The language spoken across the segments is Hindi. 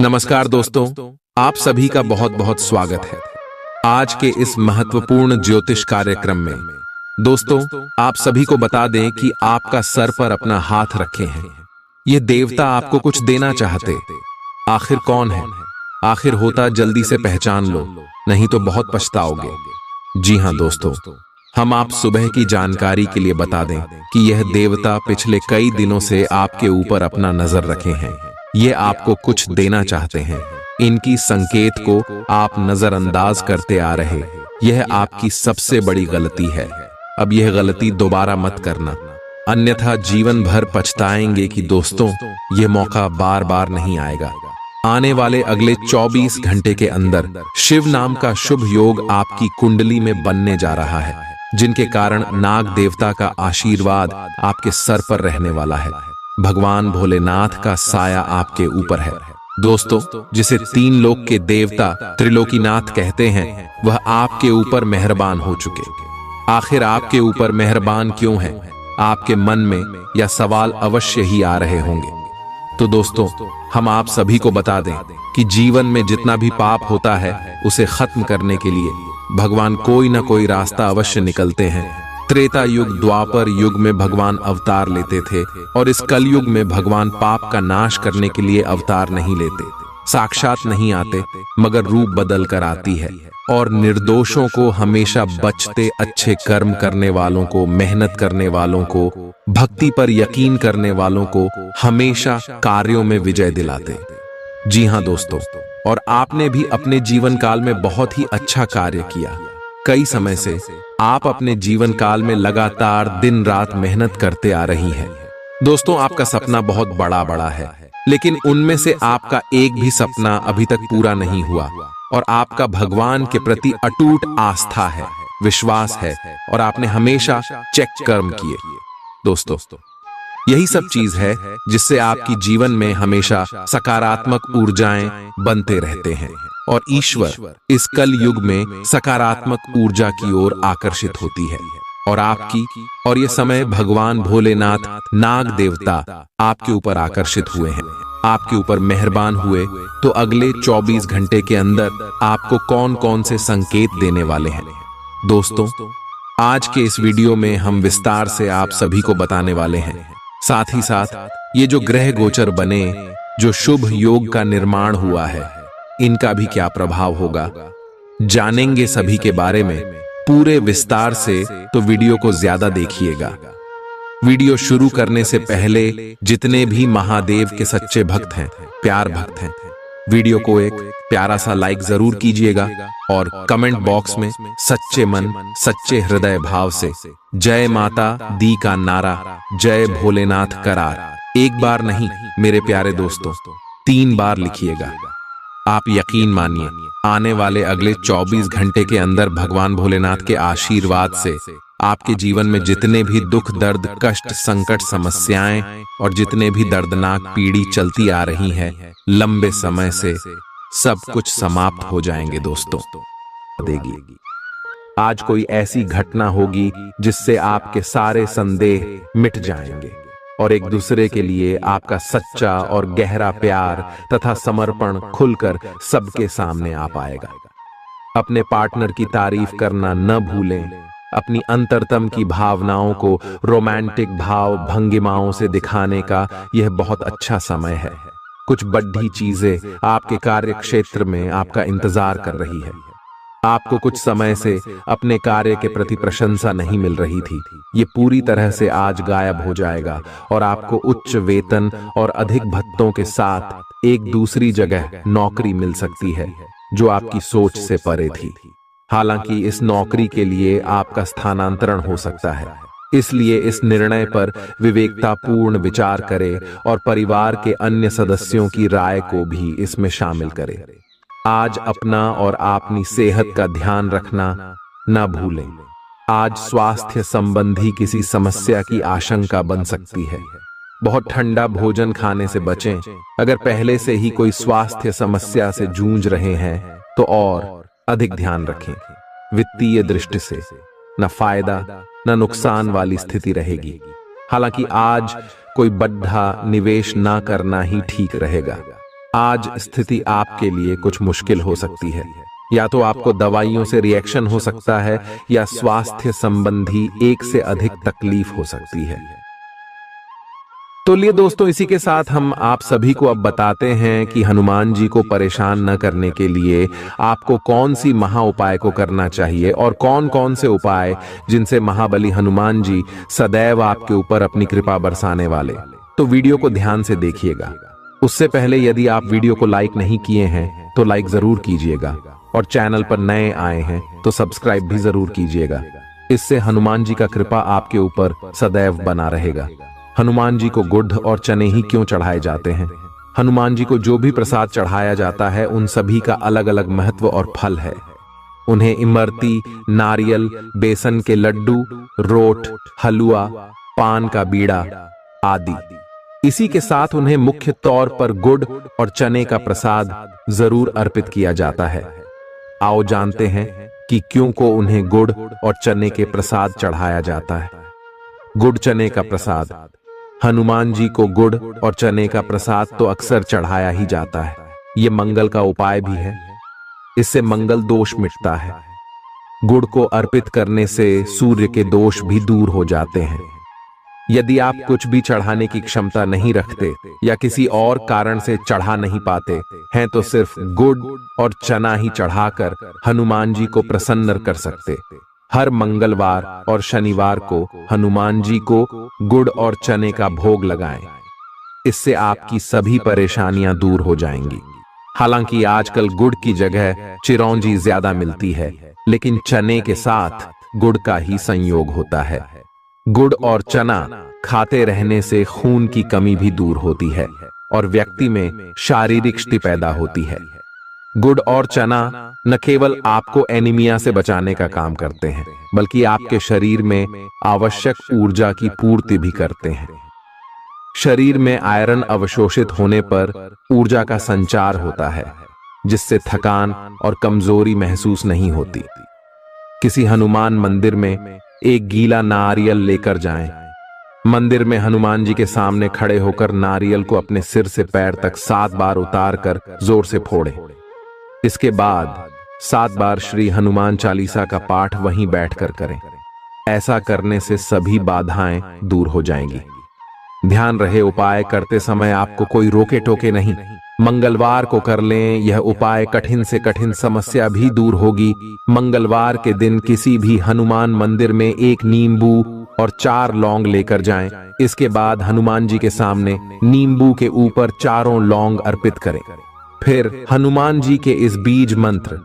नमस्कार दोस्तों, आप सभी का बहुत बहुत स्वागत है आज के इस महत्वपूर्ण ज्योतिष कार्यक्रम में। दोस्तों, आप सभी को बता दें कि आपका सर पर अपना हाथ रखे हैं। ये देवता आपको कुछ देना चाहते। आखिर कौन है? आखिर होता जल्दी से पहचान लो, नहीं तो बहुत पछताओगे। जी हाँ दोस्तों, हम आप सुबह की जानकारी के लिए बता दें कि यह देवता पिछले कई दिनों से आपके ऊपर अपना नजर रखे हैं। ये आपको कुछ देना चाहते हैं। इनकी संकेत को आप नजरअंदाज करते आ रहे, यह आपकी सबसे बड़ी गलती है। अब यह गलती दोबारा मत करना, अन्यथा जीवन भर पछताएंगे कि दोस्तों यह मौका बार बार नहीं आएगा। आने वाले अगले 24 घंटे के अंदर शिव नाम का शुभ योग आपकी कुंडली में बनने जा रहा है, जिनके कारण नाग देवता का आशीर्वाद आपके सर पर रहने वाला है। भगवान भोलेनाथ का साया आपके ऊपर है। दोस्तों, जिसे 3 लोक के देवता त्रिलोकीनाथ कहते हैं, वह आपके ऊपर मेहरबान हो चुके। आखिर आपके ऊपर मेहरबान क्यों है? आपके मन में यह सवाल अवश्य ही आ रहे होंगे। तो दोस्तों, हम आप सभी को बता दें कि जीवन में जितना भी पाप होता है उसे खत्म करने के लिए भगवान कोई ना कोई रास्ता अवश्य निकलते हैं। त्रेता युग, द्वापर युग में भगवान अवतार लेते थे, और इस कलयुग में भगवान पाप का नाश करने के लिए अवतार नहीं लेते, साक्षात नहीं आते, मगर रूप बदल कर आती है और निर्दोषों को हमेशा बचते, अच्छे कर्म करने वालों को, मेहनत करने वालों को, भक्ति पर यकीन करने वालों को हमेशा कार्यों में विजय दिलाते। जी हाँ दोस्तों, और आपने भी अपने जीवन काल में बहुत ही अच्छा कार्य किया। कई समय से आप अपने जीवन काल में लगातार दिन रात मेहनत करते आ रही हैं। दोस्तों, आपका सपना बहुत बड़ा बड़ा है, लेकिन उनमें से आपका एक भी सपना अभी तक पूरा नहीं हुआ, और आपका भगवान के प्रति अटूट आस्था है, विश्वास है, और आपने हमेशा चेक कर्म किए। दोस्तों, यही सब चीज है जिससे आपकी जीवन में हमेशा सकारात्मक ऊर्जाएं बनते रहते हैं, और ईश्वर इस कल युग में सकारात्मक ऊर्जा की ओर आकर्षित होती है। और ये समय भगवान भोलेनाथ नाग देवता आपके ऊपर आकर्षित हुए हैं, आपके ऊपर मेहरबान हुए। तो अगले 24 घंटे के अंदर आपको कौन कौन से संकेत देने वाले हैं? दोस्तों, आज के इस वीडियो में हम विस्तार से आप सभी को बताने वाले हैं। साथ ही साथ ये जो ग्रह गोचर बने, जो शुभ योग का निर्माण हुआ है, इनका भी क्या प्रभाव होगा, जानेंगे सभी के बारे में पूरे विस्तार से। तो वीडियो को ज्यादा देखिएगा। वीडियो शुरू करने से पहले जितने भी महादेव के सच्चे भक्त हैं, प्यार भक्त हैं, वीडियो को एक प्यारा सा लाइक जरूर कीजिएगा, और कमेंट बॉक्स में सच्चे मन सच्चे हृदय भाव से जय माता दी का नारा, जय भोलेनाथ करार एक बार नहीं मेरे प्यारे दोस्तों, 3 बार लिखिएगा। आप यकीन मानिए, आने वाले अगले 24 घंटे के अंदर भगवान भोलेनाथ के आशीर्वाद से आपके जीवन में जितने भी दुख, दर्द, कष्ट, संकट, समस्याएं और जितने भी दर्दनाक पीड़ी चलती आ रही हैं लंबे समय से, सब कुछ समाप्त हो जाएंगे दोस्तों। देगी आज कोई ऐसी घटना होगी जिससे आपके सारे संदेह मिट जाएंगे, और एक दूसरे के लिए आपका सच्चा और गहरा प्यार तथा समर्पण खुलकर सबके सामने आ पाएगा। अपने पार्टनर की तारीफ करना न भूलें। अपनी अंतरतम की भावनाओं को रोमांटिक भाव भंगिमाओं से दिखाने का यह बहुत अच्छा समय है। कुछ बड़ी चीजें आपके कार्य क्षेत्र में आपका इंतजार कर रही है। आपको कुछ समय से अपने कार्य के प्रति प्रशंसा नहीं मिल रही थी, ये पूरी तरह से आज गायब हो जाएगा, और आपको उच्च वेतन और अधिक भत्तों के साथ एक दूसरी जगह नौकरी मिल सकती है जो आपकी सोच से परे थी। हालांकि इस नौकरी के लिए आपका स्थानांतरण हो सकता है, इसलिए इस निर्णय पर विवेकतापूर्ण विचार करें और परिवार के अन्य सदस्यों की राय को भी इसमें शामिल करें। आज अपना और अपनी सेहत का ध्यान रखना न भूलें। आज स्वास्थ्य संबंधी किसी समस्या की आशंका बन सकती है। बहुत ठंडा भोजन खाने से बचें। अगर पहले से ही कोई स्वास्थ्य समस्या से जूझ रहे हैं तो और अधिक ध्यान रखें। वित्तीय दृष्टि से न फायदा न नुकसान वाली स्थिति रहेगी। हालांकि आज कोई बड़ा निवेश ना करना ही ठीक रहेगा। आज स्थिति आपके लिए कुछ मुश्किल हो सकती है। या तो आपको दवाइयों से रिएक्शन हो सकता है या स्वास्थ्य संबंधी एक से अधिक तकलीफ हो सकती है। तो लिए दोस्तों, इसी के साथ हम आप सभी को अब बताते हैं कि हनुमान जी को परेशान न करने के लिए आपको कौन सी महा उपाय को करना चाहिए और कौन कौन से उपाय जिनसे महाबली हनुमान जी सदैव आपके ऊपर अपनी कृपा बरसाने वाले। तो वीडियो को ध्यान से देखिएगा। उससे पहले यदि आप वीडियो को लाइक नहीं किए हैं तो लाइक जरूर कीजिएगा और चैनल पर नए आए हैं तो सब्सक्राइब भी जरूर कीजिएगा। इससे हनुमान जी का कृपा आपके ऊपर सदैव बना रहेगा। हनुमान जी को गुड़ और चने ही क्यों चढ़ाए जाते हैं? हनुमान जी को जो भी प्रसाद चढ़ाया जाता है उन सभी का अलग अलग महत्व और फल है। उन्हें इमरती, नारियल, बेसन के लड्डू, रोट, हलवा, पान का बीड़ा आदि। इसी के साथ उन्हें मुख्य तौर पर गुड़ और चने का प्रसाद जरूर अर्पित किया जाता है। आओ जानते हैं कि क्यों को उन्हें गुड़ और चने के प्रसाद चढ़ाया जाता है। गुड़ चने का प्रसाद। हनुमान जी को गुड़ और चने का प्रसाद तो अक्सर चढ़ाया ही जाता है। ये मंगल का उपाय भी है। इससे मंगल दोष मिटता है। गुड़ को अर्पित करने से सूर्य के दोष भी दूर हो जाते हैं। यदि आप कुछ भी चढ़ाने की क्षमता नहीं रखते या किसी और कारण से चढ़ा नहीं पाते हैं तो सिर्फ गुड़ और चना ही चढ़ाकर हनुमान जी को प्रसन्न कर सकते। हर मंगलवार और शनिवार को हनुमान जी को गुड़ और चने का भोग लगाएं। इससे आपकी सभी परेशानियां दूर हो जाएंगी। हालांकि आजकल गुड़ की जगह चिरौंजी ज्यादा मिलती है, लेकिन चने के साथ गुड़ का ही संयोग होता है। गुड़ और चना खाते रहने से खून की कमी भी दूर होती है और व्यक्ति में शारीरिक शक्ति पैदा होती है। गुड़ और चना न केवल आपको एनीमिया से बचाने का काम करते हैं, बल्कि आपके शरीर में आवश्यक ऊर्जा की पूर्ति भी करते हैं। शरीर में आयरन अवशोषित होने पर ऊर्जा का संचार होता है, जिससे थकान और कमजोरी महसूस नहीं होती। किसी हनुमान मंदिर में एक गीला नारियल लेकर जाएं। मंदिर में हनुमान जी के सामने खड़े होकर नारियल को अपने सिर से पैर तक 7 बार उतार कर जोर से फोड़ें। इसके बाद 7 बार श्री हनुमान चालीसा का पाठ वहीं बैठकर करें। ऐसा करने से सभी बाधाएं दूर हो जाएंगी। ध्यान रहे, उपाय करते समय आपको कोई रोके टोके नहीं। मंगलवार को कर लें। यह उपाय कठिन से कठिन समस्या भी दूर होगी। मंगलवार के दिन किसी भी हनुमान मंदिर में एक नींबू और 4 लौंग लेकर जाएं। इसके बाद हनुमान जी के सामने नींबू के ऊपर 4 लौंग अर्पित करें। फिर हनुमान जी के इस बीज मंत्र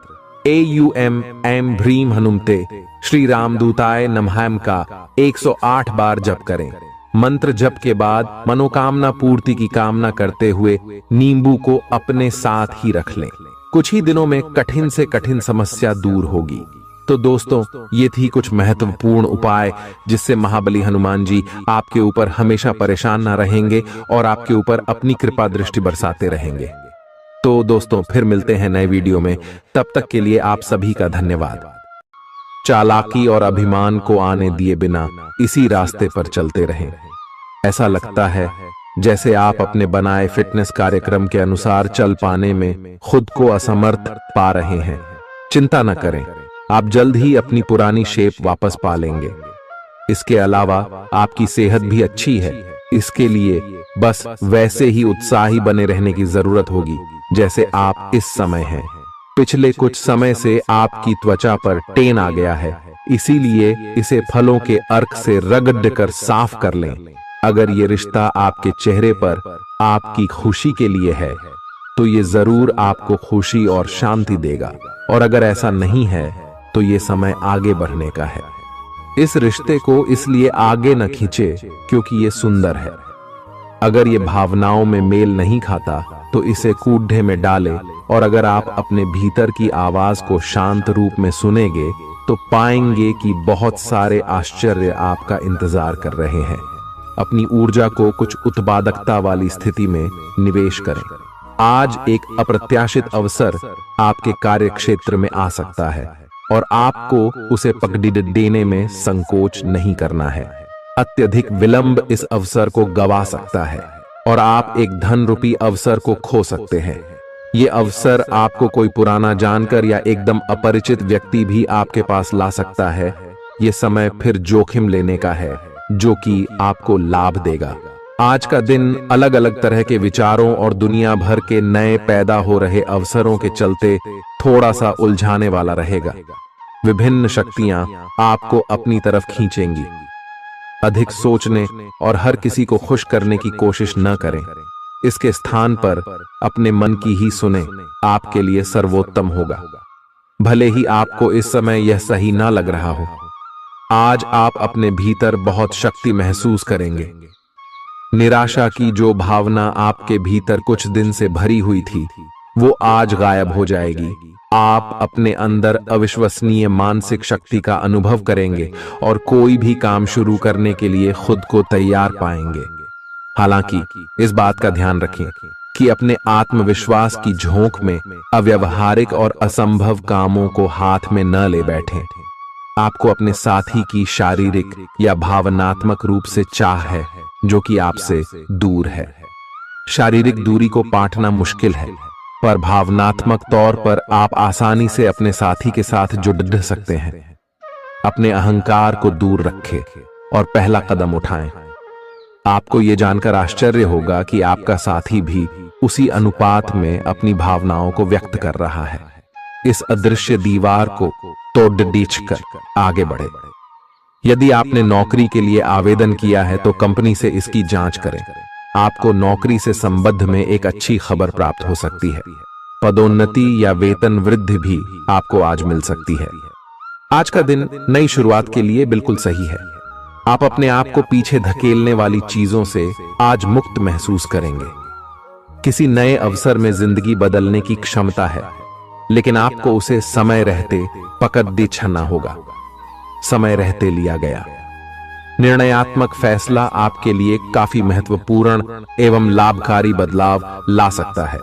AUM ऐं ह्रीं हनुमते श्री रामदूताय नमः का 108 बार जप करें। मंत्र जप के बाद मनोकामना पूर्ति की कामना करते हुए नींबू को अपने साथ ही रख लें। कुछ ही दिनों में कठिन से कठिन समस्या दूर होगी। तो दोस्तों, ये थी कुछ महत्वपूर्ण उपाय जिससे महाबली हनुमान जी आपके ऊपर हमेशा परेशान ना रहेंगे और आपके ऊपर अपनी कृपा दृष्टि बरसाते रहेंगे। तो दोस्तों, फिर मिलते हैं नए वीडियो में। तब तक के लिए आप सभी का धन्यवाद। चालाकी और अभिमान को आने दिए बिना इसी रास्ते पर चलते रहें। ऐसा लगता है जैसे आप अपने बनाए फिटनेस कार्यक्रम के अनुसार चल पाने में खुद को असमर्थ पा रहे हैं। चिंता न करें, आप जल्द ही अपनी पुरानी शेप वापस पा लेंगे। इसके अलावा आपकी सेहत भी अच्छी है। इसके लिए बस वैसे ही उत्साही बने रहने की जरूरत होगी जैसे आप इस समय हैं। पिछले कुछ समय से आपकी त्वचा पर टेन आ गया है, इसीलिए इसे फलों के अर्क से रगड़ कर साफ कर लें। अगर ये रिश्ता आपके चेहरे पर आपकी खुशी के लिए है तो ये जरूर आपको खुशी और शांति देगा, और अगर ऐसा नहीं है तो ये समय आगे बढ़ने का है। इस रिश्ते को इसलिए आगे न खींचे क्योंकि ये सुंदर है। अगर ये भावनाओं में मेल नहीं खाता तो इसे कूढ़े में डालें, और अगर आप अपने भीतर की आवाज को शांत रूप में सुनेंगे तो पाएंगे कि बहुत सारे आश्चर्य आपका इंतजार कर रहे हैं। अपनी ऊर्जा को कुछ उत्पादकता वाली स्थिति में निवेश करें। आज एक अप्रत्याशित अवसर आपके कार्य क्षेत्र में आ सकता है और आपको उसे पकड़ देने में संकोच नहीं करना है। अत्यधिक विलंब इस अवसर को गवा सकता है और आप एक धन रूपी अवसर को खो सकते हैं। ये अवसर आपको कोई पुराना जानकर या एकदम अपरिचित व्यक्ति भी आपके पास ला सकता है। ये समय फिर जोखिम लेने का है, जो कि आपको लाभ देगा। आज का दिन अलग अलग तरह के विचारों और दुनिया भर के नए पैदा हो रहे अवसरों के चलते थोड़ा सा उलझाने वाला रहेगा। विभिन्न शक्तियां आपको अपनी तरफ खींचेंगी। अधिक सोचने और हर किसी को खुश करने की कोशिश न करें। इसके स्थान पर अपने मन की ही सुने, आपके लिए सर्वोत्तम होगा। भले ही आपको इस समय यह सही ना लग रहा हो, आज आप अपने भीतर बहुत शक्ति महसूस करेंगे। निराशा की जो भावना आपके भीतर कुछ दिन से भरी हुई थी, वो आज गायब हो जाएगी। आप अपने अंदर अविश्वसनीय मानसिक शक्ति का अनुभव करेंगे और कोई भी काम शुरू करने के लिए खुद को तैयार पाएंगे। हालांकि इस बात का ध्यान रखें कि अपने आत्मविश्वास की झोंक में अव्यावहारिक और असंभव कामों को हाथ में न ले बैठें। आपको अपने साथी की शारीरिक या भावनात्मक रूप से चाह है, जो कि आपसे दूर है। शारीरिक दूरी को पाटना मुश्किल है, पर भावनात्मक तौर पर आप आसानी से अपने साथी के साथ जुड़ सकते हैं। अपने अहंकार को दूर रखें और पहला कदम उठाएं। आपको यह जानकर आश्चर्य होगा कि आपका साथी भी उसी अनुपात में अपनी भावनाओं को व्यक्त कर रहा है। इस अदृश्य दीवार को तोड़ कर आगे बढ़े। यदि आपने नौकरी के लिए आवेदन किया है तो कंपनी से इसकी जांच करें। आपको नौकरी से संबंध में एक अच्छी खबर प्राप्त हो सकती है। पदोन्नति या वेतन वृद्धि भी आपको आज मिल सकती है। आज का दिन नई शुरुआत के लिए बिल्कुल सही है। आप अपने आप को पीछे धकेलने वाली चीजों से आज मुक्त महसूस करेंगे। किसी नए अवसर में जिंदगी बदलने की क्षमता है, लेकिन आपको उसे समय रहते पकड़ दी छना होगा। समय रहते लिया गया निर्णयात्मक फैसला आपके लिए काफी महत्वपूर्ण एवं लाभकारी बदलाव ला सकता है।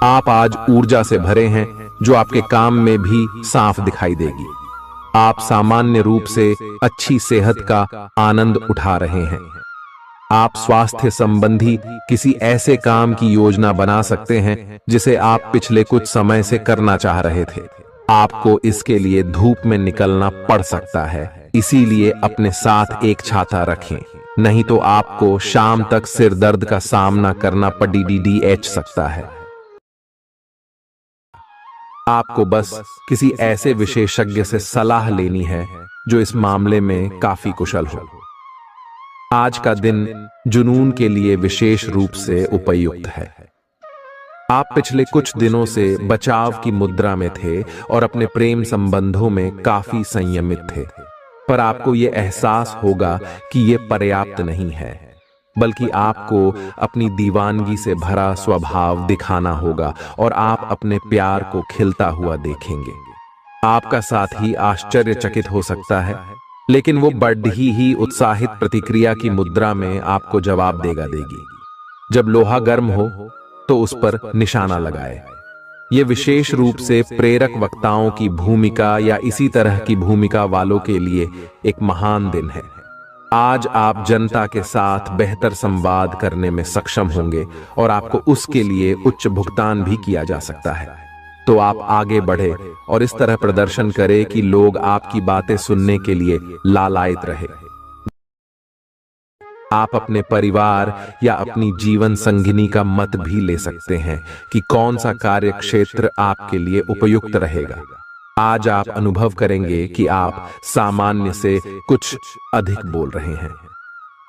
आप आज ऊर्जा से भरे हैं, जो आपके काम में भी साफ दिखाई देगी। आप सामान्य रूप से अच्छी सेहत का आनंद उठा रहे हैं। आप स्वास्थ्य संबंधी किसी ऐसे काम की योजना बना सकते हैं जिसे आप पिछले कुछ समय से करना चाह रहे थे। आपको इसके लिए धूप में निकलना पड़ सकता है, इसीलिए अपने साथ एक छाता रखें, नहीं तो आपको शाम तक सिर दर्द का सामना करना पड़ सकता है। आपको बस किसी ऐसे विशेषज्ञ से सलाह लेनी है जो इस मामले में काफी कुशल हो। आज का दिन जुनून के लिए विशेष रूप से उपयुक्त है। आप पिछले कुछ दिनों से बचाव की मुद्रा में थे और अपने प्रेम संबंधों में काफी संयमित थे, पर आपको यह एहसास होगा कि यह पर्याप्त नहीं है, बल्कि आपको अपनी दीवानगी से भरा स्वभाव दिखाना होगा और आप अपने प्यार को खिलता हुआ देखेंगे। आपका साथी आश्चर्यचकित हो सकता है, लेकिन वो बड़ी ही उत्साहित प्रतिक्रिया की मुद्रा में आपको जवाब देगी। जब लोहा गर्म हो तो उस पर निशाना लगाए। ये विशेष रूप से प्रेरक वक्ताओं की भूमिका या इसी तरह की भूमिका वालों के लिए एक महान दिन है। आज आप जनता के साथ बेहतर संवाद करने में सक्षम होंगे और आपको उसके लिए उच्च भुगतान भी किया जा सकता है। तो आप आगे बढ़े और इस तरह प्रदर्शन करें कि लोग आपकी बातें सुनने के लिए लालायित रहे। आप अपने परिवार या अपनी जीवन संगिनी का मत भी ले सकते हैं कि कौन सा कार्य क्षेत्र आपके लिए उपयुक्त रहेगा। आज आप अनुभव करेंगे कि आप सामान्य से कुछ अधिक बोल रहे हैं।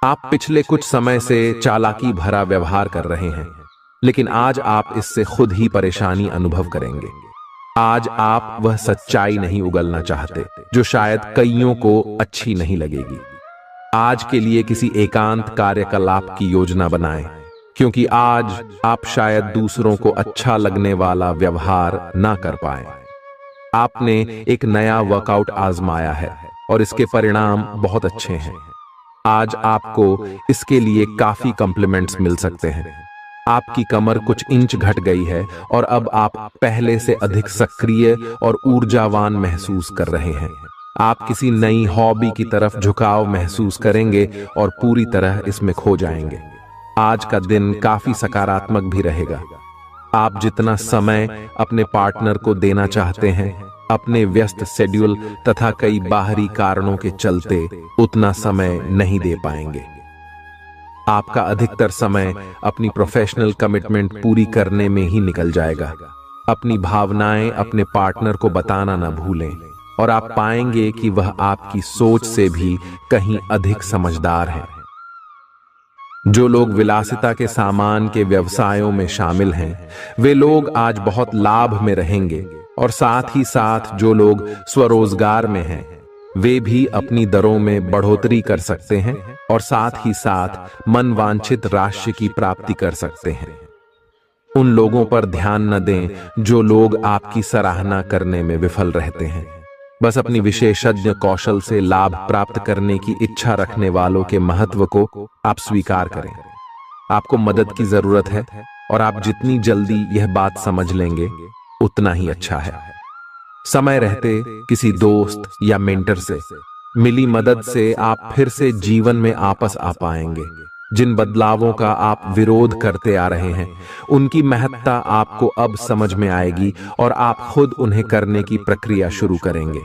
आप पिछले कुछ समय से चालाकी भरा व्यवहार कर रहे हैं, लेकिन आज आप इससे खुद ही परेशानी अनुभव करेंगे। आज आप वह सच्चाई नहीं उगलना चाहते जो शायद कईयों को अच्छी नहीं लगेगी। आज के लिए किसी एकांत कार्यकलाप की योजना बनाएं, क्योंकि आज आप शायद दूसरों को अच्छा लगने वाला व्यवहार ना कर पाए। आपने एक नया वर्कआउट आजमाया है और इसके परिणाम बहुत अच्छे हैं। आज आपको इसके लिए काफी कॉम्प्लीमेंट्स मिल सकते हैं। आपकी कमर कुछ इंच घट गई है और अब आप पहले से अधिक सक्रिय और ऊर्जावान महसूस कर रहे हैं। आप किसी नई हॉबी की तरफ झुकाव महसूस करेंगे और पूरी तरह इसमें खो जाएंगे। आज का दिन काफी सकारात्मक भी रहेगा। आप जितना समय अपने पार्टनर को देना चाहते हैं, अपने व्यस्त शेड्यूल तथा कई बाहरी कारणों के चलते उतना समय नहीं दे पाएंगे। आपका अधिकतर समय अपनी प्रोफेशनल कमिटमेंट पूरी करने में ही निकल जाएगा। अपनी भावनाएं अपने पार्टनर को बताना न भूलें और आप पाएंगे कि वह आपकी सोच से भी कहीं अधिक समझदार है। जो लोग विलासिता के सामान के व्यवसायों में शामिल हैं, वे लोग आज बहुत लाभ में रहेंगे और साथ ही साथ जो लोग स्वरोजगार में हैं, वे भी अपनी दरों में बढ़ोतरी कर सकते हैं और साथ ही साथ मनवांछित राशि की प्राप्ति कर सकते हैं। उन लोगों पर ध्यान न दें जो लोग आपकी सराहना करने में विफल रहते हैं। बस अपनी विशेषज्ञ कौशल से लाभ प्राप्त करने की इच्छा रखने वालों के महत्व को आप स्वीकार करें। आपको मदद की जरूरत है और आप जितनी जल्दी यह बात समझ लेंगे उतना ही अच्छा है। समय रहते किसी दोस्त या मेंटर से मिली मदद से आप फिर से जीवन में वापस आ पाएंगे। जिन बदलावों का आप विरोध करते आ रहे हैं, उनकी महत्ता आपको अब समझ में आएगी और आप खुद उन्हें करने की प्रक्रिया शुरू करेंगे।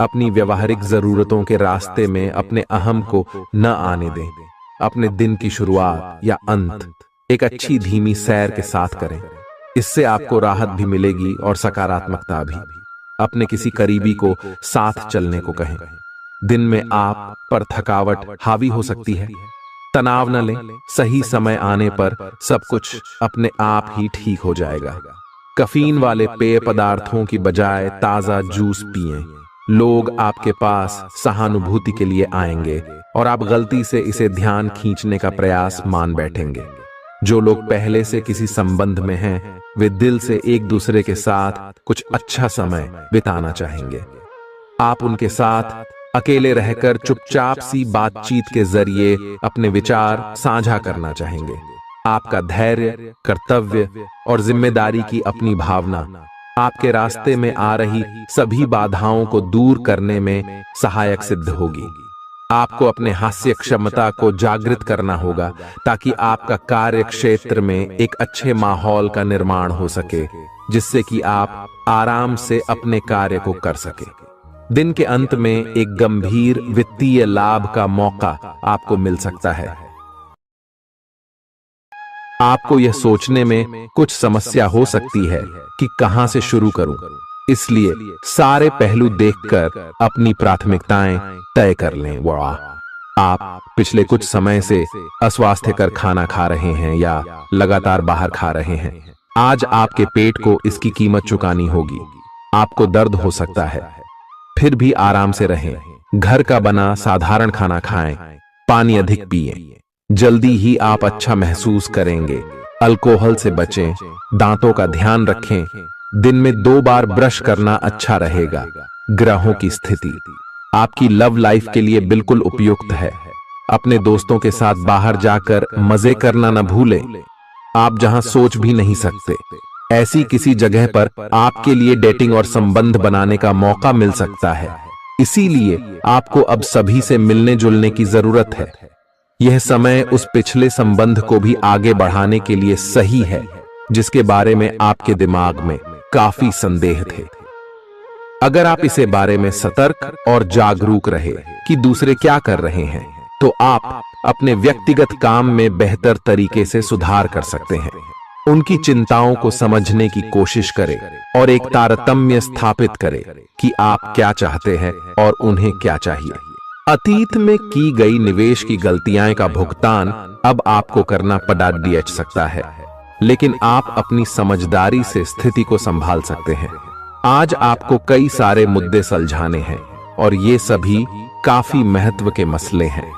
अपनी व्यवहारिक जरूरतों के रास्ते में अपने अहम को न आने दें। अपने दिन की शुरुआत या अंत एक अच्छी धीमी सैर के साथ करें। इससे आपको राहत भी मिलेगी और सकारात्मकता भी। अपने किसी करीबी को साथ चलने को कहें। दिन में आप पर थकावट हावी हो सकती है, तनाव न लें। सही समय आने पर सब कुछ अपने आप ही ठीक हो जाएगा। कैफीन वाले पेय पदार्थों की बजाय ताजा जूस पिएं। लोग आपके पास सहानुभूति के लिए आएंगे और आप गलती से इसे ध्यान खींचने का प्रयास मान बैठेंगे। जो लोग पहले से किसी संबंध में हैं, वे दिल से एक दूसरे के साथ कुछ अच्छा समय बिताना चाहेंगे। आप उनके साथ अकेले रहकर चुपचाप सी बातचीत के जरिए अपने विचार साझा करना चाहेंगे। आपका धैर्य, कर्तव्य और जिम्मेदारी की अपनी भावना आपके रास्ते में आ रही सभी बाधाओं को दूर करने में सहायक सिद्ध होगी। आपको अपने हास्य क्षमता को जागृत करना होगा ताकि आपका कार्य क्षेत्र में एक अच्छे माहौल का निर्माण हो सके, जिससे कि आप आराम से अपने कार्य को कर सके। दिन के अंत में एक गंभीर वित्तीय लाभ का मौका आपको मिल सकता है। आपको यह सोचने में कुछ समस्या हो सकती है कि कहां से शुरू करूं, इसलिए सारे पहलू देखकर अपनी प्राथमिकताएं तय कर लें। आप पिछले कुछ समय से अस्वास्थ्यकर खाना खा रहे हैं या लगातार बाहर खा रहे हैं। आज आपके पेट को इसकी कीमत चुकानी होगी। आपको दर्द हो सकता है, फिर भी आराम से रहें। घर का बना साधारण खाना खाएं, पानी अधिक पिएं। जल्दी ही आप अच्छा महसूस करेंगे। अल्कोहल से बचें, दांतों का ध्यान रखें। दिन में 2 बार ब्रश करना अच्छा रहेगा। ग्रहों की स्थिति आपकी लव लाइफ के लिए बिल्कुल उपयुक्त है। अपने दोस्तों के साथ बाहर जाकर मजे करना न भूलें। आप जहां सोच भी नहीं सकते, ऐसी किसी जगह पर आपके लिए डेटिंग और संबंध बनाने का मौका मिल सकता है। इसीलिए आपको अब सभी से मिलने जुलने की जरूरत है। यह समय उस पिछले संबंध को भी आगे बढ़ाने के लिए सही है जिसके बारे में आपके दिमाग में काफी संदेह थे। अगर आप इसे बारे में सतर्क और जागरूक रहे कि दूसरे क्या कर रहे हैं, तो आप अपने व्यक्तिगत काम में बेहतर तरीके से सुधार कर सकते हैं। उनकी चिंताओं को समझने की कोशिश करें और एक तारतम्य स्थापित करें कि आप क्या चाहते हैं और उन्हें क्या चाहिए। अतीत में की गई निवेश की गलतियां का भुगतान अब आपको करना पड़ सकता है, लेकिन आप अपनी समझदारी से स्थिति को संभाल सकते हैं। आज आपको कई सारे मुद्दे सुलझाने हैं और ये सभी काफी महत्व के मसले हैं।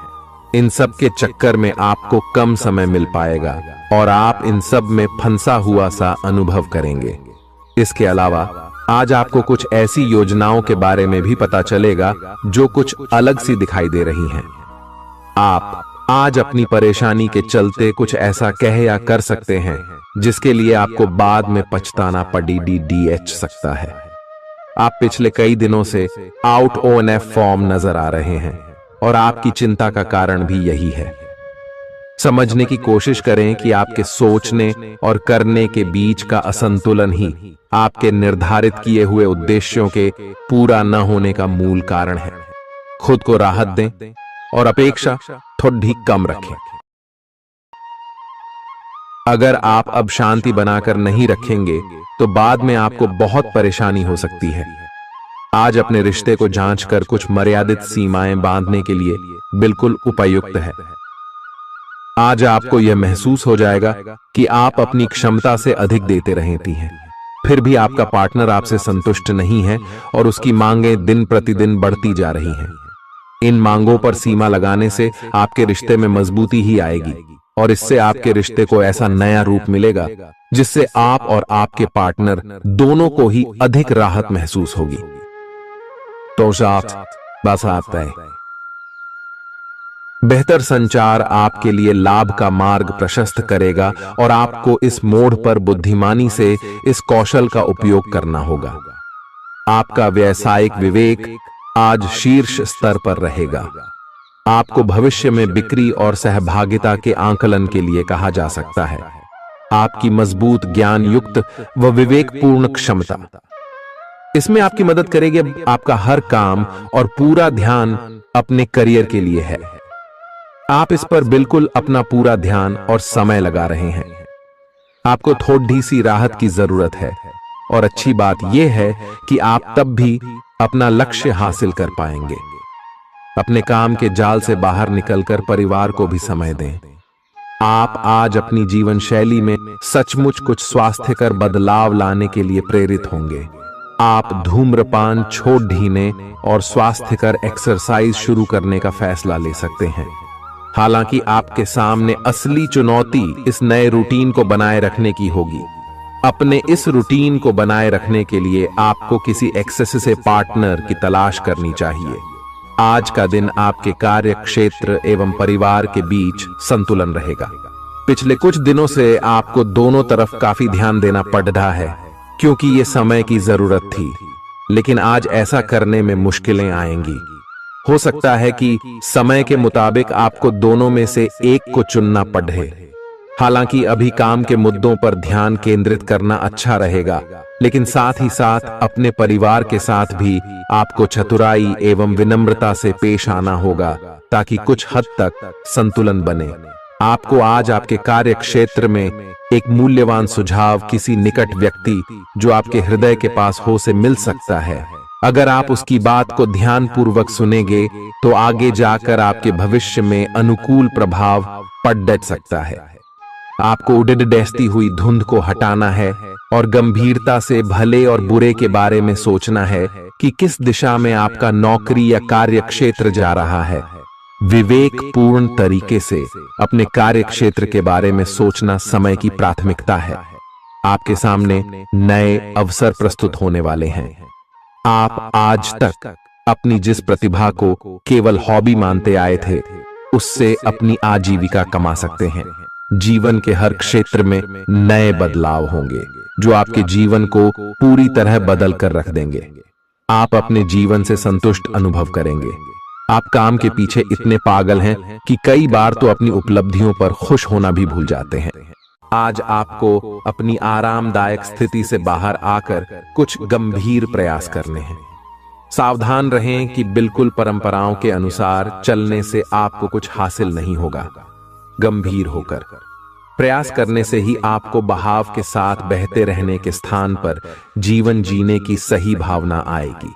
इन सब के चक्कर में आपको कम समय मिल पाएगा और आप इन सब में फंसा हुआ सा अनुभव करेंगे। इसके अलावा आज आपको कुछ ऐसी योजनाओं के बारे में भी पता चलेगा जो कुछ अलग सी दिखाई दे रही हैं। आप आज अपनी परेशानी के चलते कुछ ऐसा कह या कर सकते हैं जिसके लिए आपको बाद में पछताना पड़ सकता है। आप पिछले कई दिनों से आउट ONF फॉर्म नजर आ रहे हैं और आपकी चिंता का कारण भी यही है। समझने की कोशिश करें कि आपके सोचने और करने के बीच का असंतुलन ही आपके निर्धारित किए हुए उद्देश्यों के पूरा न होने का मूल कारण है। खुद को राहत दें और अपेक्षा थोड़ी कम रखें। अगर आप अब शांति बनाकर नहीं रखेंगे तो बाद में आपको बहुत परेशानी हो सकती है। आज अपने रिश्ते को जांचकर कुछ मर्यादित सीमाएं बांधने के लिए बिल्कुल उपयुक्त है। आज आपको यह महसूस हो जाएगा कि आप अपनी क्षमता से अधिक देते रहती हैं, फिर भी आपका पार्टनर आपसे संतुष्ट नहीं है और उसकी मांगें दिन प्रतिदिन बढ़ती जा रही हैं। इन मांगों पर सीमा लगाने से आपके रिश्ते में मजबूती ही आएगी और इससे आपके रिश्ते को ऐसा नया रूप मिलेगा जिससे आप और आपके पार्टनर दोनों को ही अधिक राहत महसूस होगी। तो बस आता है। बेहतर संचार आपके लिए लाभ का मार्ग प्रशस्त करेगा और आपको इस मोड़ पर बुद्धिमानी से इस कौशल का उपयोग करना होगा। आपका व्यावसायिक विवेक आज शीर्ष स्तर पर रहेगा। आपको भविष्य में बिक्री और सहभागिता के आंकलन के लिए कहा जा सकता है। आपकी मजबूत ज्ञान युक्त व विवेकपूर्ण क्षमता इसमें आपकी मदद करेगी। आपका हर काम और पूरा ध्यान अपने करियर के लिए है। आप इस पर बिल्कुल अपना पूरा ध्यान और समय लगा रहे हैं। आपको थोड़ी सी राहत की जरूरत है और अच्छी बात यह है कि आप तब भी अपना लक्ष्य हासिल कर पाएंगे। अपने काम के जाल से बाहर निकलकर परिवार को भी समय दें। आप आज अपनी जीवन शैली में सचमुच कुछ स्वास्थ्यकर बदलाव लाने के लिए प्रेरित होंगे। आप धूम्रपान छोड़ देने और स्वास्थ्यकर एक्सरसाइज शुरू करने का फैसला ले सकते हैं। हालांकि आपके सामने असली चुनौती इस नए रूटीन को बनाए रखने की होगी। अपने इस रूटीन को बनाए रखने के लिए आपको किसी एक्सेस से पार्टनर की तलाश करनी चाहिए। आज का दिन आपके कार्य क्षेत्र एवं परिवार के बीच संतुलन रहेगा। पिछले कुछ दिनों से आपको दोनों तरफ काफी ध्यान देना पड़ रहा है क्योंकि ये समय की जरूरत थी, लेकिन आज ऐसा करने में मुश्किलें आएंगी। हो सकता है कि समय के मुताबिक आपको दोनों में से एक को चुनना पड़े। हालांकि अभी काम के मुद्दों पर ध्यान केंद्रित करना अच्छा रहेगा, लेकिन साथ ही साथ अपने परिवार के साथ भी आपको चतुराई एवं विनम्रता से पेश आना होगा ताकि कुछ हद तक संतुलन बने। आपको आज आपके कार्य क्षेत्र में एक मूल्यवान सुझाव किसी निकट व्यक्ति जो आपके हृदय के पास हो से मिल सकता है। अगर आप उसकी बात को ध्यानपूर्वक सुनेंगे तो आगे जाकर आपके भविष्य में अनुकूल प्रभाव पड़ सकता है। आपको उड़ती हुई धुंध को हटाना है और गंभीरता से भले और बुरे के बारे में सोचना है कि किस दिशा में आपका नौकरी या कार्य क्षेत्र जा रहा है। विवेकपूर्ण तरीके से अपने कार्य क्षेत्र के बारे में सोचना समय की प्राथमिकता है। आपके सामने नए अवसर प्रस्तुत होने वाले हैं। आप आज तक अपनी जिस प्रतिभा को केवल हॉबी मानते आए थे, उससे अपनी आजीविका कमा सकते हैं। जीवन के हर क्षेत्र में नए बदलाव होंगे जो आपके जीवन को पूरी तरह बदल कर रख देंगे। आप अपने जीवन से संतुष्ट अनुभव करेंगे। आप काम के पीछे इतने पागल हैं कि कई बार तो अपनी उपलब्धियों पर खुश होना भी भूल जाते हैं। आज आपको अपनी आरामदायक स्थिति से बाहर आकर कुछ गंभीर प्रयास करने हैं। सावधान रहें कि बिल्कुल परंपराओं के अनुसार चलने से आपको कुछ हासिल नहीं होगा। गंभीर होकर प्रयास करने से ही आपको बहाव के साथ बहते रहने के स्थान पर जीवन जीने की सही भावना आएगी।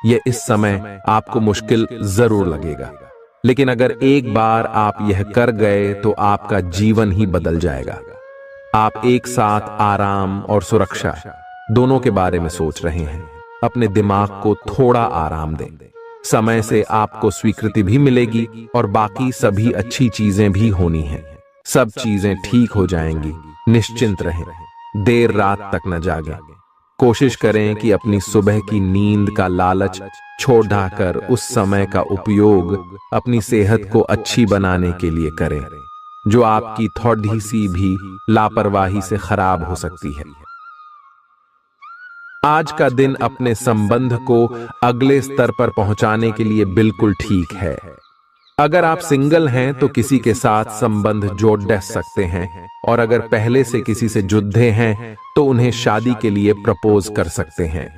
यह इस समय आपको मुश्किल जरूर लगेगा, लेकिन अगर एक बार आप यह कर गए तो आपका जीवन ही बदल जाएगा। आप एक साथ आराम और सुरक्षा दोनों के बारे में सोच रहे हैं। अपने दिमाग को थोड़ा आराम दें। समय से आपको स्वीकृति भी मिलेगी और बाकी सभी अच्छी चीजें भी होनी हैं। सब चीजें ठीक हो जाएंगी। निश्चिंत रहें। देर रात तक न जागें। कोशिश करें कि अपनी सुबह की नींद का लालच छोड़कर उस समय का उपयोग अपनी सेहत को अच्छी बनाने के लिए करें, जो आपकी थोड़ी सी भी लापरवाही से खराब हो सकती है। आज का दिन अपने संबंध को अगले स्तर पर पहुंचाने के लिए बिल्कुल ठीक है। अगर आप सिंगल हैं तो किसी के साथ संबंध जोड़ सकते हैं, और अगर पहले से किसी से जुड़े हैं तो उन्हें शादी के लिए प्रपोज कर सकते हैं।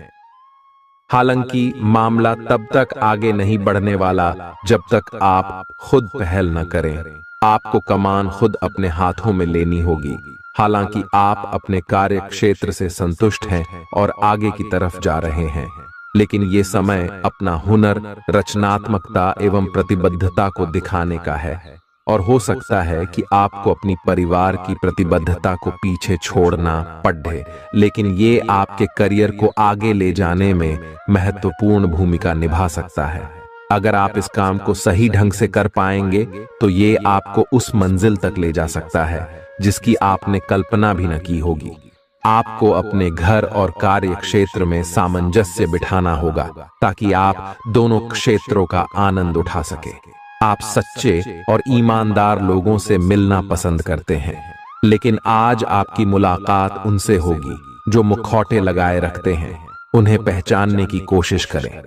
हालांकि मामला तब तक आगे नहीं बढ़ने वाला जब तक आप खुद पहल न करें। आपको कमान खुद अपने हाथों में लेनी होगी। हालांकि आप अपने कार्य क्षेत्र से संतुष्ट हैं और आगे की तरफ जा रहे हैं, लेकिन ये समय अपना हुनर, रचनात्मकता एवं प्रतिबद्धता को दिखाने का है। और हो सकता है कि आपको अपनी परिवार की प्रतिबद्धता को पीछे छोड़ना पड़े, लेकिन ये आपके करियर को आगे ले जाने में महत्वपूर्ण भूमिका निभा सकता है। अगर आप इस काम को सही ढंग से कर पाएंगे तो ये आपको उस मंजिल तक ले जा सकता है जिसकी आपने कल्पना भी न की होगी। आपको अपने घर और कार्य क्षेत्र में सामंजस्य बिठाना होगा ताकि आप दोनों क्षेत्रों का आनंद उठा सके। आप सच्चे और ईमानदार लोगों से मिलना पसंद करते हैं, लेकिन आज आपकी मुलाकात उनसे होगी जो मुखौटे लगाए रखते हैं। उन्हें पहचानने की कोशिश करें।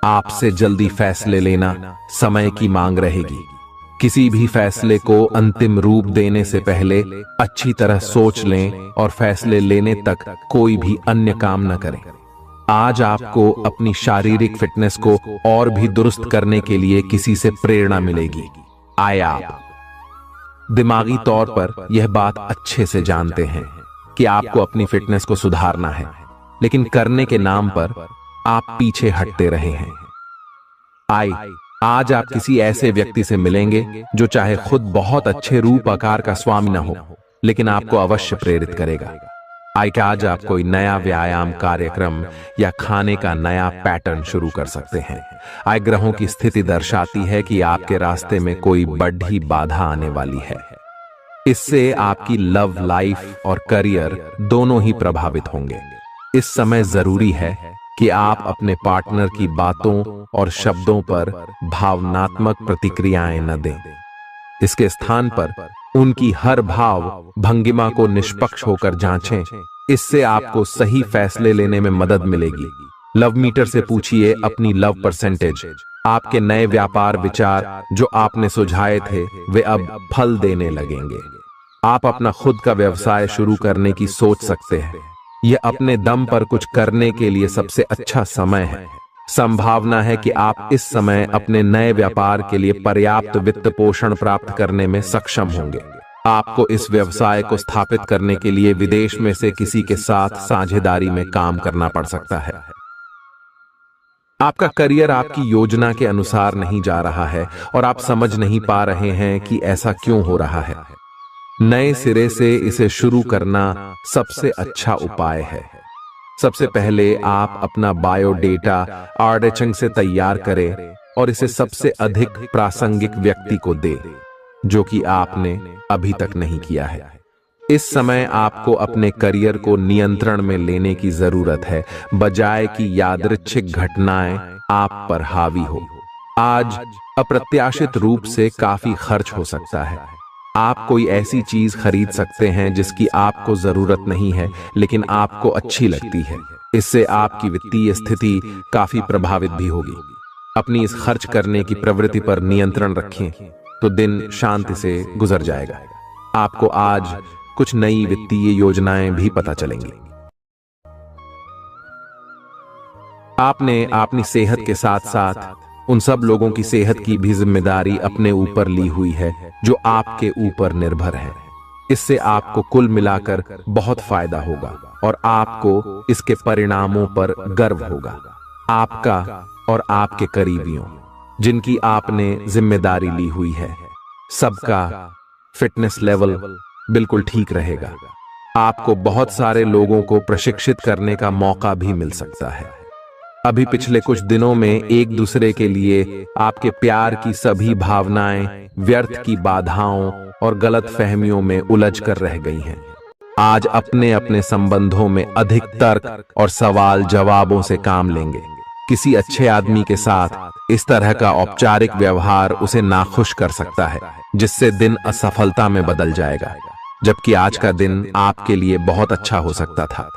आपसे जल्दी फैसले लेना समय की मांग रहेगी। किसी भी फैसले को अंतिम रूप देने से पहले अच्छी तरह सोच लें और फैसले लेने तक कोई भी अन्य काम न करें। आज आपको अपनी शारीरिक फिटनेस को और भी दुरुस्त करने के लिए किसी से प्रेरणा मिलेगी। आए आप दिमागी तौर पर यह बात अच्छे से जानते हैं कि आपको अपनी फिटनेस को सुधारना है, लेकिन करने के नाम पर आप पीछे हटते रहे हैं। आज आप किसी ऐसे व्यक्ति से मिलेंगे जो चाहे खुद बहुत अच्छे रूप आकार का स्वामी न हो, लेकिन आपको अवश्य प्रेरित करेगा। आज आप कोई नया व्यायाम कार्यक्रम या खाने का नया पैटर्न शुरू कर सकते हैं। ग्रहों की स्थिति दर्शाती है कि आपके रास्ते में कोई बड़ी बाधा आने वाली है। इससे आपकी लव लाइफ और करियर दोनों ही प्रभावित होंगे। इस समय जरूरी है कि आप अपने पार्टनर की बातों और शब्दों पर भावनात्मक प्रतिक्रियाएं न दें। इसके स्थान पर उनकी हर भाव भंगिमा को निष्पक्ष होकर जांचें। इससे आपको सही फैसले लेने में मदद मिलेगी। लव मीटर से पूछिए अपनी लव परसेंटेज। आपके नए व्यापार विचार जो आपने सुझाए थे वे अब फल देने लगेंगे। आप अपना खुद का व्यवसाय शुरू करने की सोच सकते हैं। यह अपने दम पर कुछ करने के लिए सबसे अच्छा समय है। संभावना है कि आप इस समय अपने नए व्यापार के लिए पर्याप्त वित्त पोषण प्राप्त करने में सक्षम होंगे। आपको इस व्यवसाय को स्थापित करने के लिए विदेश में से किसी के साथ साझेदारी में काम करना पड़ सकता है। आपका करियर आपकी योजना के अनुसार नहीं जा रहा है और आप समझ नहीं पा रहे हैं कि ऐसा क्यों हो रहा है। नए सिरे से इसे शुरू करना सबसे अच्छा उपाय है। सबसे पहले आप अपना बायोडेटा आर्डेचंग से तैयार करें और इसे सबसे अधिक प्रासंगिक व्यक्ति को दे जो कि आपने अभी तक नहीं किया है। इस समय आपको अपने करियर को नियंत्रण में लेने की जरूरत है, बजाय कि यादृच्छिक घटनाएं आप पर हावी हो। आज अप्रत्याशित रूप से काफी खर्च हो सकता है। आप कोई ऐसी चीज खरीद सकते हैं जिसकी आपको जरूरत नहीं है लेकिन आपको अच्छी लगती है। इससे आपकी वित्तीय स्थिति काफी प्रभावित भी होगी। अपनी इस खर्च करने की प्रवृत्ति पर नियंत्रण रखें तो दिन शांति से गुजर जाएगा। आपको आज कुछ नई वित्तीय योजनाएं भी पता चलेंगी। आपने अपनी सेहत के साथ साथ उन सब लोगों की सेहत की भी जिम्मेदारी अपने ऊपर ली हुई है जो आपके ऊपर निर्भर है। इससे आपको कुल मिलाकर बहुत फायदा होगा और आपको इसके परिणामों पर गर्व होगा। आपका और आपके करीबियों जिनकी आपने जिम्मेदारी ली हुई है, सबका फिटनेस लेवल बिल्कुल ठीक रहेगा। आपको बहुत सारे लोगों को प्रशिक्षित करने का मौका भी मिल सकता है। अभी पिछले कुछ दिनों में एक दूसरे के लिए आपके प्यार की सभी भावनाएं व्यर्थ की बाधाओं और गलत फहमियों में उलझ कर रह गई हैं। आज अपने अपने संबंधों में अधिक तर्क और सवाल जवाबों से काम लेंगे। किसी अच्छे आदमी के साथ इस तरह का औपचारिक व्यवहार उसे नाखुश कर सकता है, जिससे दिन असफलता में बदल जाएगा, जबकि आज का दिन आपके लिए बहुत अच्छा हो सकता था।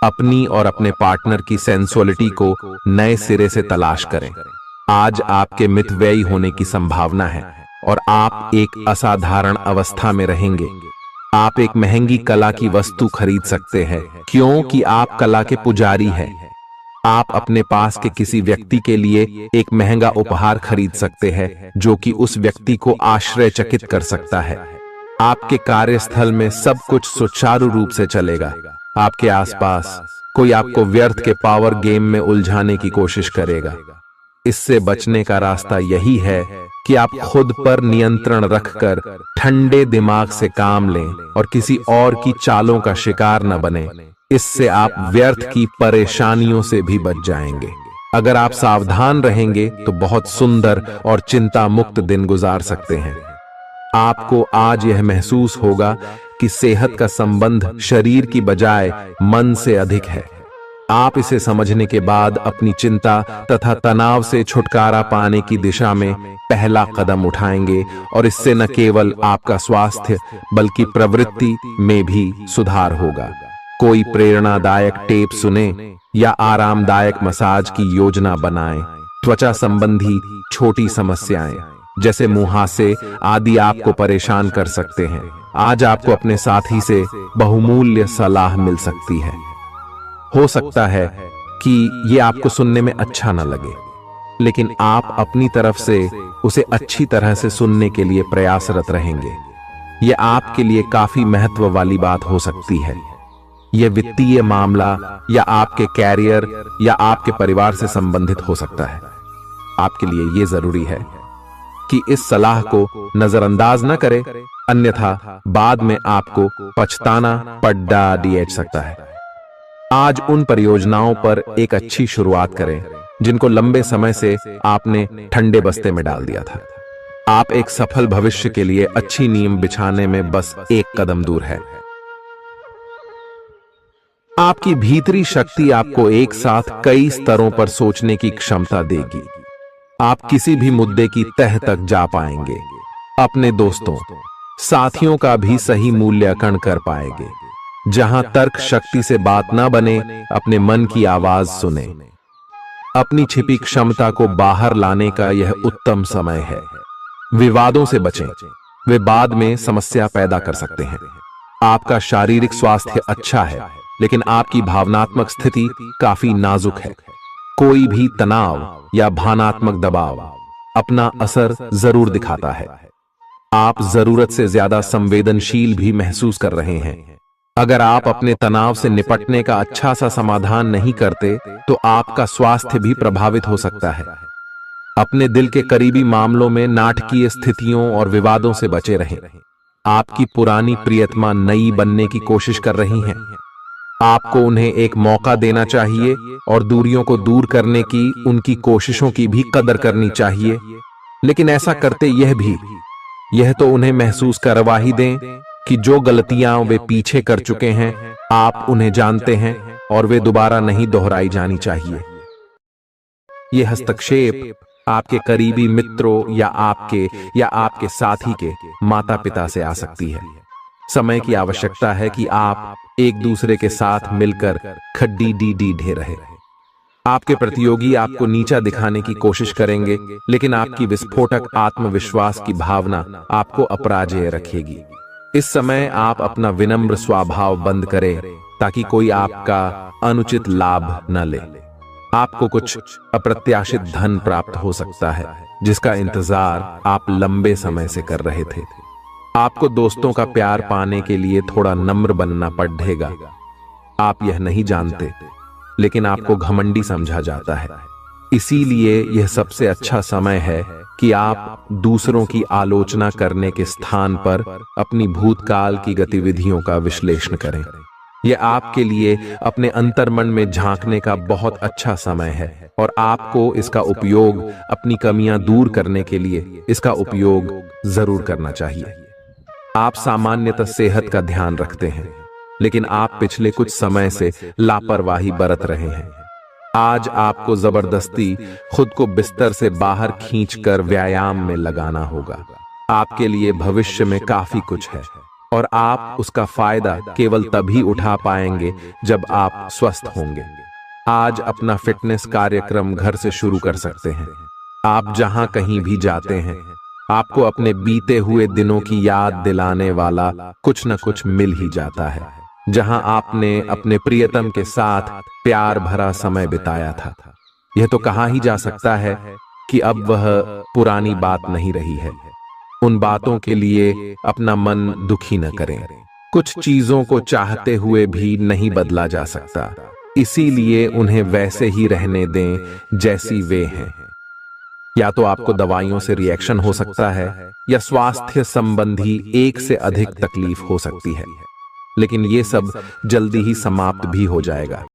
अपनी और अपने पार्टनर की सेंसुअलिटी को नए सिरे से तलाश करें। आज आपके मितव्ययी होने की संभावना है। और आप एक असाधारण अवस्था में रहेंगे। आप एक महंगी कला की वस्तु खरीद सकते हैं क्योंकि आप कला के पुजारी हैं। आप अपने पास के किसी व्यक्ति के लिए एक महंगा उपहार खरीद सकते हैं जो कि उस व्यक्ति को आश्चर्यचकित कर सकता है। आपके कार्यस्थल में सब कुछ सुचारू रूप से चलेगा। आपके आसपास कोई आपको व्यर्थ के पावर गेम में उलझाने की कोशिश करेगा। इससे बचने का रास्ता यही है कि आप खुद पर नियंत्रण रखकर ठंडे दिमाग से काम लें और किसी और की चालों का शिकार न बने। इससे आप व्यर्थ की परेशानियों से भी बच जाएंगे। अगर आप सावधान रहेंगे तो बहुत सुंदर और चिंता मुक्त दिन गुजार सकते हैं। आपको आज यह महसूस होगा कि सेहत का संबंध शरीर की बजाय मन से अधिक है। आप इसे समझने के बाद अपनी चिंता तथा तनाव से छुटकारा पाने की दिशा में पहला कदम उठाएंगे और इससे न केवल आपका स्वास्थ्य बल्कि प्रवृत्ति में भी सुधार होगा। कोई प्रेरणादायक टेप सुने या आरामदायक मसाज की योजना बनाएं। त्वचा संबंधी छोटी समस्याएं जैसे मुहासे आदि आपको परेशान कर सकते हैं। आज आपको अपने साथी से बहुमूल्य सलाह मिल सकती है। हो सकता है कि ये आपको सुनने में अच्छा न लगे, लेकिन आप अपनी तरफ से उसे अच्छी तरह से सुनने के लिए प्रयासरत रहेंगे। यह आपके लिए काफी महत्व वाली बात हो सकती है। यह वित्तीय मामला या आपके कैरियर या आपके परिवार से संबंधित हो सकता है। आपके लिए यह जरूरी है कि इस सलाह को नजरअंदाज न करें, अन्यथा बाद में आपको पछताना पड़ सकता है। आज उन परियोजनाओं पर एक अच्छी शुरुआत करें जिनको लंबे समय से आपने ठंडे बस्ते में डाल दिया था। आप एक सफल भविष्य के लिए अच्छी नींव बिछाने में बस एक कदम दूर है। आपकी भीतरी शक्ति आपको एक साथ कई स्तरों पर सोचने की क्षमता देगी। आप किसी भी मुद्दे की तह तक जा पाएंगे। अपने दोस्तों, साथियों का भी सही मूल्यांकन कर पाएंगे। जहां तर्क शक्ति से बात ना बने, अपने मन की आवाज सुने। अपनी छिपी क्षमता को बाहर लाने का यह उत्तम समय है। विवादों से बचें, वे बाद में समस्या पैदा कर सकते हैं। आपका शारीरिक स्वास्थ्य अच्छा है, लेकिन आपकी भावनात्मक स्थिति काफी नाजुक है। कोई भी तनाव या भावनात्मक दबाव अपना असर जरूर दिखाता है। आप जरूरत से ज्यादा संवेदनशील भी महसूस कर रहे हैं। अगर आप अपने तनाव से निपटने का अच्छा सा समाधान नहीं करते, तो आपका स्वास्थ्य भी प्रभावित हो सकता है। अपने दिल के करीबी मामलों में नाटकीय स्थितियों और विवादों से बचे रहें। आपकी पुरानी प्रियतमा नई बनने की कोशिश कर रही हैं। आपको उन्हें एक मौका देना चाहिए और दूरियों को दूर करने की उनकी कोशिशों की भी कदर करनी चाहिए। लेकिन ऐसा करते यह तो उन्हें महसूस करवा ही दें कि जो गलतियां वे पीछे कर चुके हैं, आप उन्हें जानते हैं और वे दोबारा नहीं दोहराई जानी चाहिए। यह हस्तक्षेप आपके करीबी मित्रों या आपके साथी के माता पिता से आ सकती है। समय की आवश्यकता है कि आप एक दूसरे के साथ मिलकर खड्डी ढे रहे। आपके प्रतियोगी आपको नीचा दिखाने की कोशिश करेंगे, लेकिन आपकी विस्फोटक आत्मविश्वास की भावना आपको अपराजेय रखेगी। इस समय आप अपना विनम्र स्वभाव बंद करें ताकि कोई आपका अनुचित लाभ न ले। आपको कुछ अप्रत्याशित धन प्राप्त हो सकता है जिसका इंतजार आप लंबे समय से कर रहे थे। आपको दोस्तों का प्यार पाने के लिए थोड़ा नम्र बनना पड़ेगा। आप यह नहीं जानते, लेकिन आपको घमंडी समझा जाता है। इसीलिए यह सबसे अच्छा समय है कि आप दूसरों की आलोचना करने के स्थान पर अपनी भूतकाल की गतिविधियों का विश्लेषण करें। यह आपके लिए अपने अंतर्मन में झांकने का बहुत अच्छा समय है और आपको इसका उपयोग अपनी कमियां दूर करने के लिए इसका उपयोग जरूर करना चाहिए। आप सामान्यतः सेहत का ध्यान रखते हैं, लेकिन आप पिछले कुछ समय से लापरवाही बरत रहे हैं। आज आपको जबरदस्ती खुद को बिस्तर से बाहर खींचकर व्यायाम में लगाना होगा। आपके लिए भविष्य में काफी कुछ है और आप उसका फायदा केवल तभी उठा पाएंगे जब आप स्वस्थ होंगे। आज अपना फिटनेस कार्यक्रम घर से शुरू कर सकते हैं। आप जहां कहीं भी जाते हैं, आपको अपने बीते हुए दिनों की याद दिलाने वाला कुछ न कुछ मिल ही जाता है, जहां आपने अपने प्रियतम के साथ प्यार भरा समय बिताया था। यह तो कहा ही जा सकता है कि अब वह पुरानी बात नहीं रही है। उन बातों के लिए अपना मन दुखी न करें। कुछ चीजों को चाहते हुए भी नहीं बदला जा सकता, इसीलिए उन्हें वैसे ही रहने दें जैसी वे हैं। या तो आपको दवाइयों से रिएक्शन हो सकता है या स्वास्थ्य संबंधी एक से अधिक तकलीफ हो सकती है, लेकिन ये सब जल्दी ही समाप्त भी हो जाएगा।